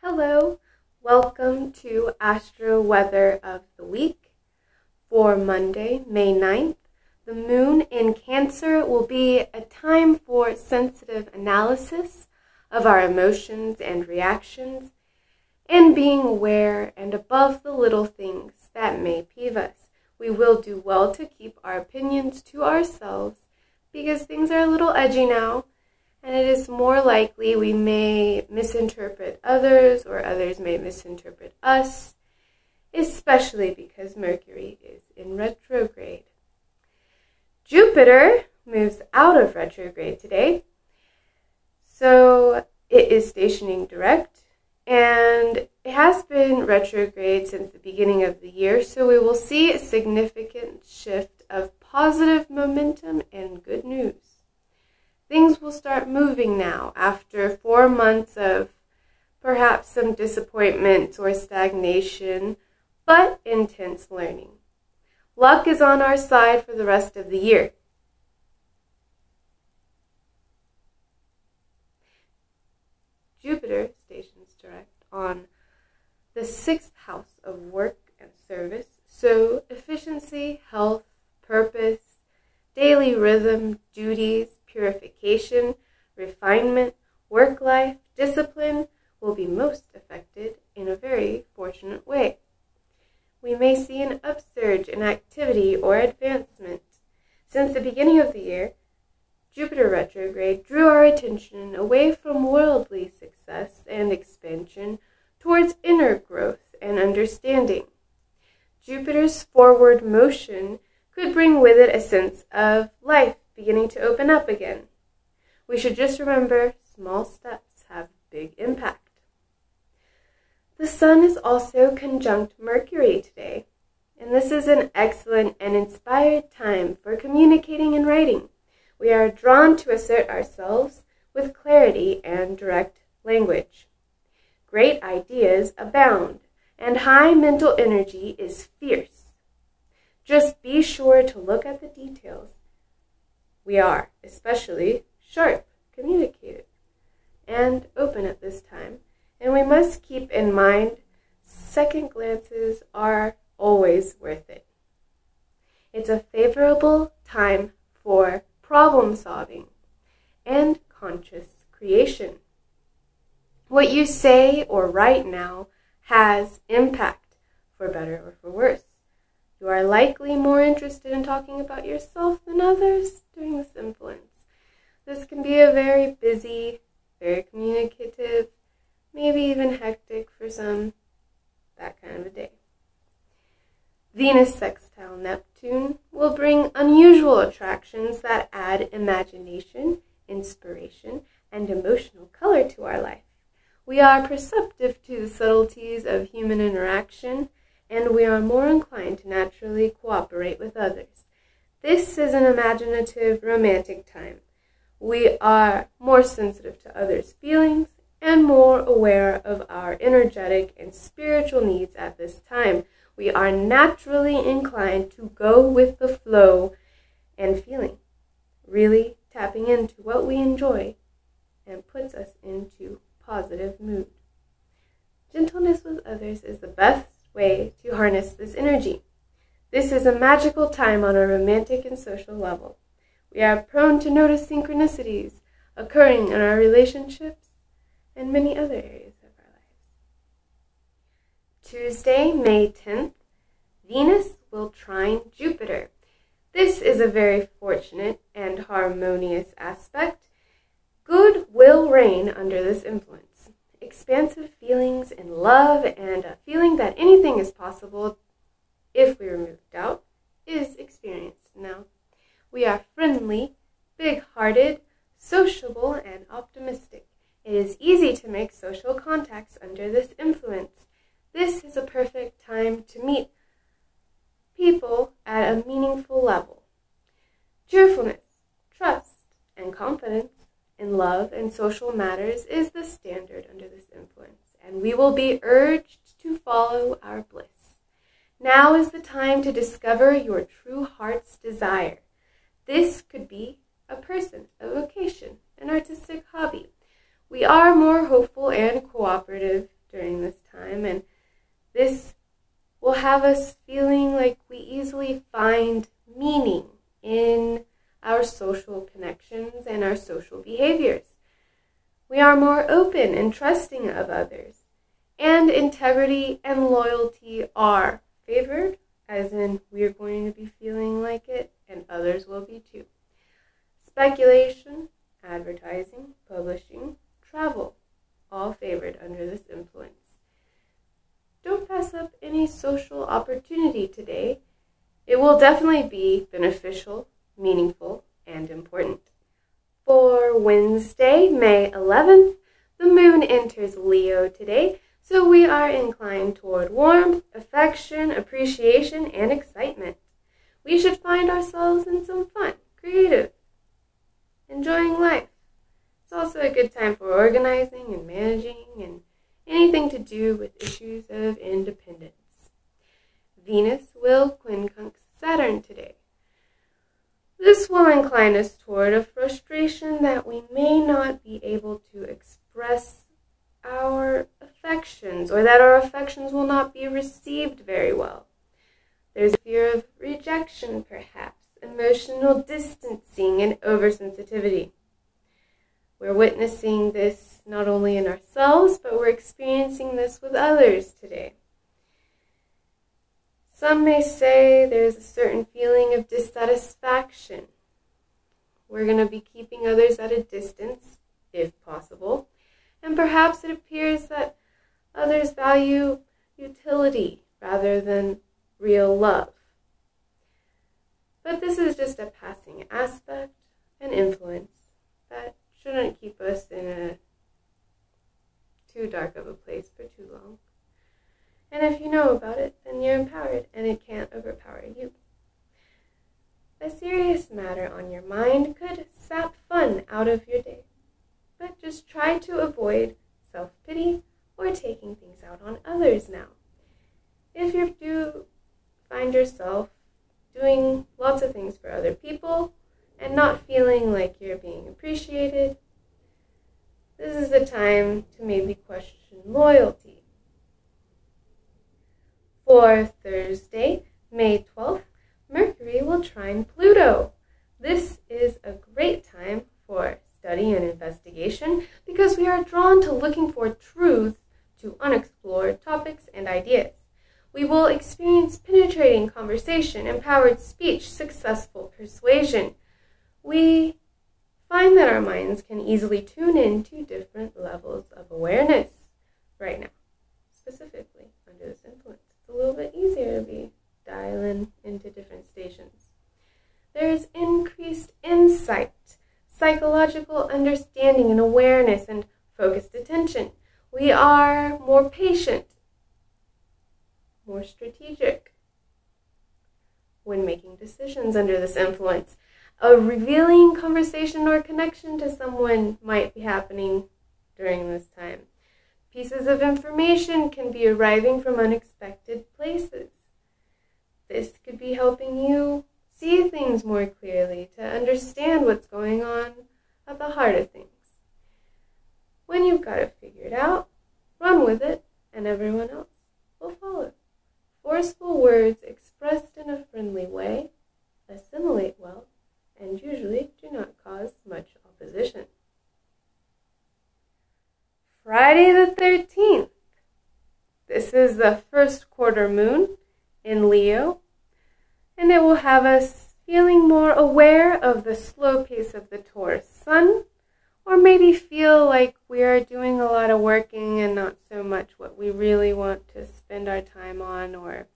Hello, welcome to AstroWeather of the week. For Monday, May 9th, the moon in Cancer will be a time for sensitive analysis of our emotions and reactions, and being aware and above the little things that may peeve us. We will do well to keep our opinions to ourselves because things are a little edgy now, and it is more likely we may misinterpret others or others may misinterpret us, especially because Mercury is in retrograde. Jupiter moves out of retrograde today, so it is stationing direct, and it has been retrograde since the beginning of the year, so we will see a significant shift of positive momentum and good news. Things will start moving now after 4 months of perhaps some disappointment or stagnation, but intense learning. Luck is on our side for the rest of the year. Jupiter stations direct on the 6th house of work and service, so efficiency, health, purpose, daily rhythm, duties, purification, refinement, work life, discipline will be most affected in a very fortunate way. We may see an upsurge in activity or advancement. Since the beginning of the year, Jupiter retrograde drew our attention away from worldly success and expansion towards inner growth and understanding. Jupiter's forward motion could bring with it a sense of life beginning to open up again. We should just remember small steps have big impact. The Sun is also conjunct Mercury today, and this is an excellent and inspired time for communicating and writing. We are drawn to assert ourselves with clarity and direct language. Great ideas abound, and high mental energy is fierce. Just be sure to look at the details. We are especially sharp communicators and open at this time, and we must keep in mind second glances are always worth it. It's a favorable time for problem solving and conscious creation. What you say or write now has impact, for better or for worse. You are likely more interested in talking about yourself than others during this influence. This can be a very busy, very communicative, maybe even hectic for some, that kind of a day. Venus sextile Neptune will bring unusual attractions that add imagination, inspiration, and emotional color to our life. We are perceptive to the subtleties of human interaction, and we are more inclined to naturally cooperate with others. This is an imaginative, romantic time. We are more sensitive to others' feelings and more aware of our energetic and spiritual needs at this time. We are naturally inclined to go with the flow and feeling, really tapping into what we enjoy and puts us into positive mood. Gentleness with others is the best way to harness this energy. This is a magical time on a romantic and social level. We are prone to notice synchronicities occurring in our relationships and many other areas of our lives. Tuesday, May 10th, Venus will trine Jupiter. This is a very fortunate and harmonious aspect. Good will reign under this influence. Expansive feelings in love and a feeling that anything is possible if we remove doubt is experienced now. We are friendly, big-hearted, sociable, and optimistic. It is easy to make social contacts under this influence. This is a perfect time to meet people at a meaningful level. Cheerfulness, trust, and confidence in love and social matters is the standard under this influence, and we will be urged to follow our bliss. Now is the time to discover your true heart's desire. This could be a person, a vocation, an artistic hobby. We are more hopeful and cooperative during have us feeling like we easily find meaning in our social connections and our social behaviors. We are more open and trusting of others, and integrity and loyalty are favored, as in we're going to be feeling like it, and others will be too. Speculation, advertising, publishing, travel, all favored under this influence. Don't pass up any social opportunity today. It will definitely be beneficial, meaningful, and important. For Wednesday, May 11th, the moon enters Leo today, so we are inclined toward warmth, affection, appreciation, and excitement. We should find ourselves in some fun, creative, enjoying life. It's also a good time for organizing and managing and anything to do with issues of independence. Venus will quincunx Saturn today. This will incline us toward a frustration that we may not be able to express our affections, or that our affections will not be received very well. There's a fear of rejection, perhaps, emotional distancing, and oversensitivity. We're witnessing this not only in ourselves, but we're experiencing this with others today. Some may say there's a certain feeling of dissatisfaction. We're going to be keeping others at a distance, if possible, and perhaps it appears that others value utility rather than real love. But this is just a passing aspect, an influence that shouldn't keep us in a too dark of a place for too long. And if you know about it, then you're empowered, and it can't overpower you. A serious matter on your mind could sap fun out of your day, but just try to avoid self-pity or taking things out on others now. If you do find yourself doing lots of things for other people and not feeling like you're being appreciated, this is the time to maybe question loyalty. For Thursday, May 12th, Mercury will trine Pluto. This is a great time for study and investigation because we are drawn to looking for truth to unexplored topics and ideas. We will experience penetrating conversation, empowered speech, successful persuasion. We find that our minds can easily tune in to different levels of awareness right now, specifically under this influence. It's a little bit easier to be dialing into different stations. There's increased insight, psychological understanding and awareness, and focused attention. We are more patient, more strategic when making decisions under this influence. A revealing conversation or connection to someone might be happening during this time. Pieces of information can be arriving from unexpected places. This could be helping you see things more clearly, to understand what's going on at the heart of things. When you've got it figured out, run with it, and everyone else will follow. Forceful words expressed in a friendly way assimilate well and usually do not cause much opposition. Friday the 13th. This is the first quarter moon in Leo, and it will have us feeling more aware of the slow pace of the Taurus sun, or maybe feel like we are doing a lot of working and not so much what we really want to spend our time on or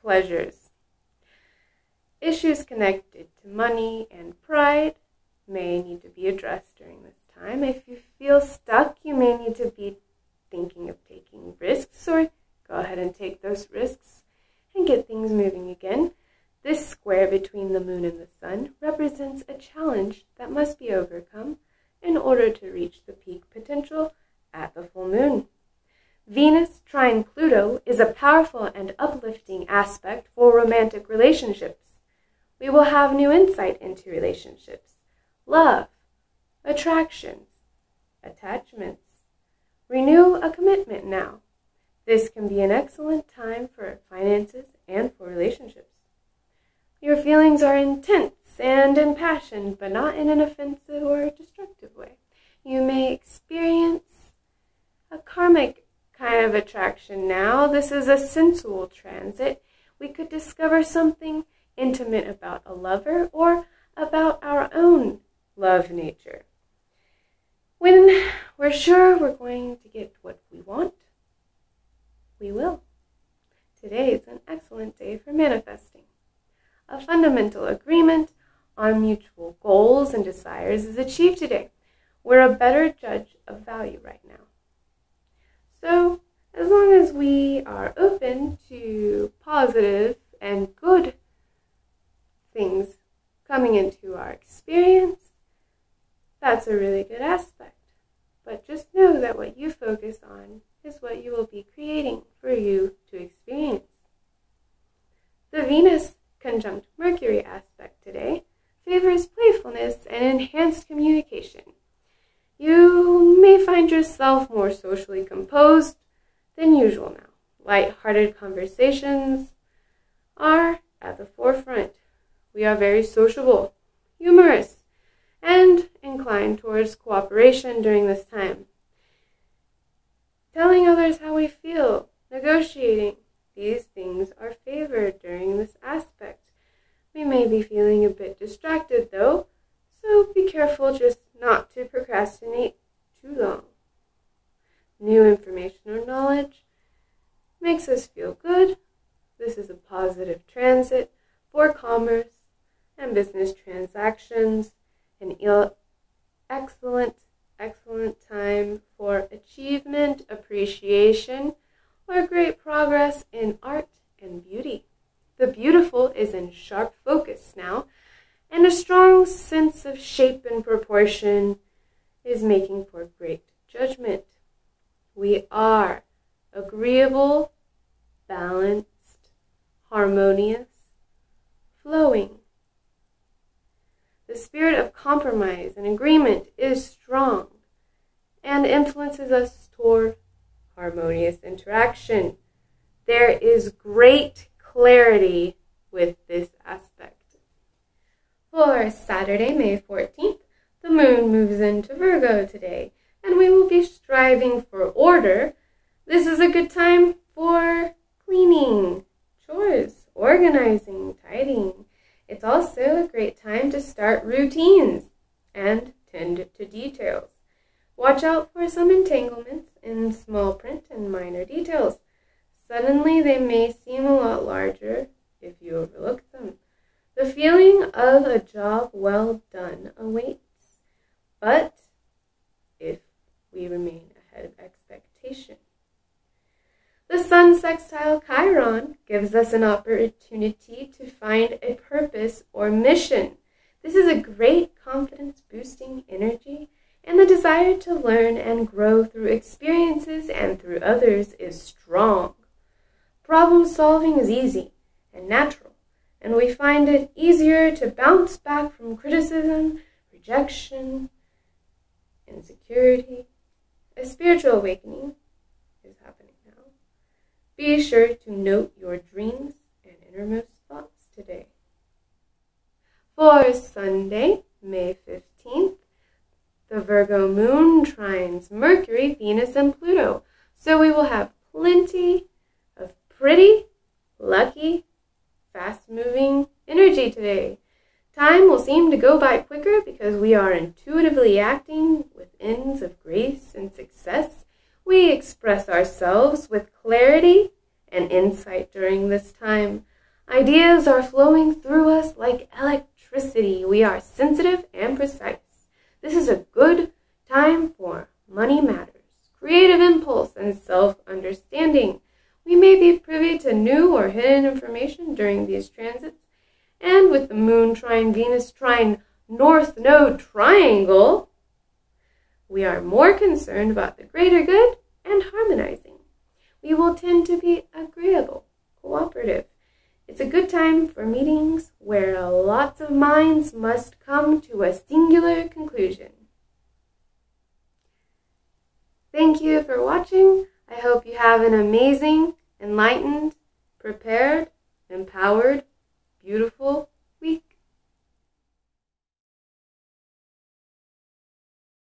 pleasures. Issues connected to money and pride may need to be addressed during this time. If you feel stuck, you may need to be thinking of taking risks, or go ahead and take those risks and get things moving again. This square between the moon and the sun represents a challenge that must be overcome in order to reach the peak potential at the full moon. Venus trine Pluto is a powerful and uplifting aspect for romantic relationships. We will have new insight into relationships, love, attractions, attachments. Renew a commitment now. This can be an excellent time for finances and for relationships. Your feelings are intense and impassioned, but not in an offensive or destructive way. You may experience a karmic kind of attraction now. This is a sensual transit. We could discover something intimate about a lover or about our own love nature. When we're sure we're going to get what we want, we will. Today is an excellent day for manifesting. A fundamental agreement on mutual goals and desires is achieved today. We're a better judge of value right now. So, as long as we are open to positive and good things coming into our experience, that's a really good aspect. But just know that what you focus on is what you will be creating for you to experience. The Venus conjunct Mercury aspect today favors playfulness and enhanced communication. You may find yourself more socially composed than usual now. Light-hearted conversations are at the forefront. We are very sociable, humorous, and inclined towards cooperation during this time. Telling others how we feel, negotiating, these things are favored during this aspect. We may be feeling a bit distracted though, so be careful just not to procrastinate too long. New information or knowledge makes us feel good. This is a positive transit for commerce and business transactions. An excellent time for achievement, appreciation, or great progress in art and beauty. The beautiful is in sharp focus now, and a strong sense of shape and proportion is making for great judgment. We are agreeable, balanced, harmonious, flowing. The spirit of compromise and agreement is strong and influences us toward harmonious interaction. There is great clarity with this aspect. For Saturday, May 14th, the moon moves into Virgo today, and we will be striving for order. This is a good time for cleaning, chores, organizing, tidying. It's also a great time to start routines and tend to details. Watch out for some entanglements in small print and minor details. Suddenly they may seem a lot larger if you overlook them. The feeling of a job well done awaits, but if we remain ahead of expectation. The Sun sextile Chiron gives us an opportunity to find a purpose or mission. This is a great confidence-boosting energy, and the desire to learn and grow through experiences and through others is strong. Problem solving is easy and natural, and we find it easier to bounce back from criticism, rejection, insecurity. A spiritual awakening is happening now. Be sure to note your dreams and innermost thoughts today. For Sunday, May 15th, the Virgo moon trines Mercury, Venus, and Pluto. So we will have plenty of pretty, lucky, fast-moving energy today. Time will seem to go by quicker because we are intuitively acting with ends of grace and success. We express ourselves with clarity and insight during this time. Ideas are flowing through us like electricity. We are sensitive and precise. This is a good time for money matters, creative impulse, and self-understanding. We may be privy to new or hidden information during these transits, and with the moon trine Venus trine North Node triangle, we are more concerned about the greater good and harmonizing. We will tend to be agreeable, cooperative. It's a good time for meetings where lots of minds must come to a singular conclusion. Thank you for watching. I hope you have an amazing, enlightened, prepared, empowered, beautiful,